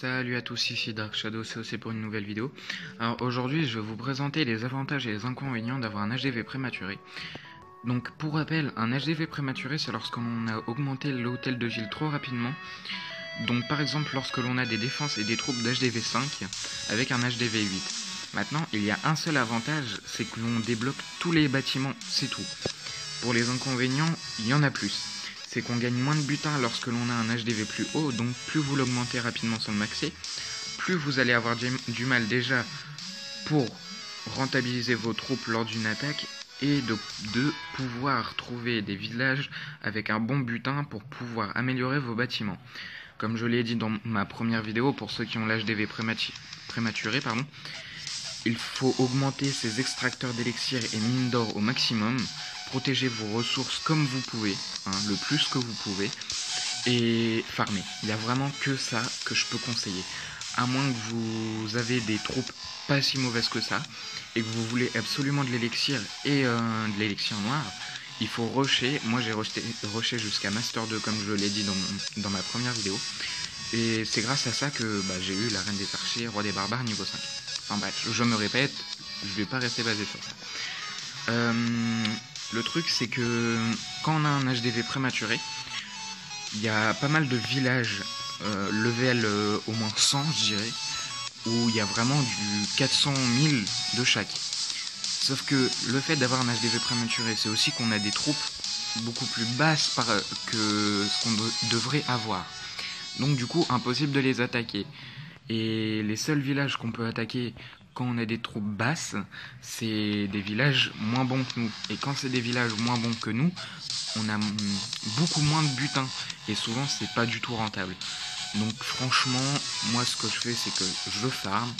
Salut à tous, ici Dark Shadow, c'est aussi pour une nouvelle vidéo. Alors aujourd'hui je vais vous présenter les avantages et les inconvénients d'avoir un HDV prématuré. Donc pour rappel, un HDV prématuré c'est lorsqu'on a augmenté l'hôtel de ville trop rapidement. Donc par exemple lorsque l'on a des défenses et des troupes d'HDV 5 avec un HDV 8. Maintenant il y a un seul avantage, c'est que l'on débloque tous les bâtiments, c'est tout. Pour les inconvénients, il y en a plus. C'est qu'on gagne moins de butin lorsque l'on a un HDV plus haut, donc plus vous l'augmentez rapidement sans le maxer, plus vous allez avoir du mal déjà pour rentabiliser vos troupes lors d'une attaque et de pouvoir trouver des villages avec un bon butin pour pouvoir améliorer vos bâtiments. Comme je l'ai dit dans ma première vidéo, pour ceux qui ont l'HDV prématuré, il faut augmenter ses extracteurs d'élixir et mines d'or au maximum, protéger vos ressources comme vous pouvez, le plus que vous pouvez, et farmer. Il n'y a vraiment que ça que je peux conseiller. À moins que vous avez des troupes pas si mauvaises que ça, et que vous voulez absolument de l'élixir et de l'élixir noir, il faut rusher. Moi j'ai rushé jusqu'à Master 2 comme je l'ai dit dans ma première vidéo. Et c'est grâce à ça que j'ai eu la Reine des Archers, Roi des Barbares niveau 5. Enfin bref, je me répète, je vais pas rester basé sur ça. Le truc c'est que quand on a un HDV prématuré, il y a pas mal de villages level au moins 100 je dirais, où il y a vraiment du 400 000 de chaque. Sauf que le fait d'avoir un HDV prématuré, c'est aussi qu'on a des troupes beaucoup plus basses que ce qu'on devrait avoir. Donc du coup, impossible de les attaquer. Et les seuls villages qu'on peut attaquer quand on a des troupes basses, c'est des villages moins bons que nous. Et quand c'est des villages moins bons que nous, on a beaucoup moins de butin. Et souvent, c'est pas du tout rentable. Donc franchement, moi ce que je fais, c'est que je farm,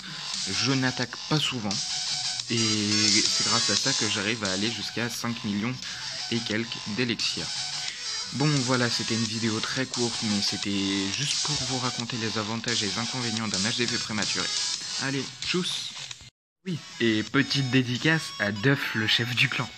je n'attaque pas souvent. Et c'est grâce à ça que j'arrive à aller jusqu'à 5 millions et quelques d'élixir. Bon voilà, c'était une vidéo très courte, mais c'était juste pour vous raconter les avantages et les inconvénients d'un HDV prématuré. Allez, tchuss. Oui, et petite dédicace à Duff, le chef du clan.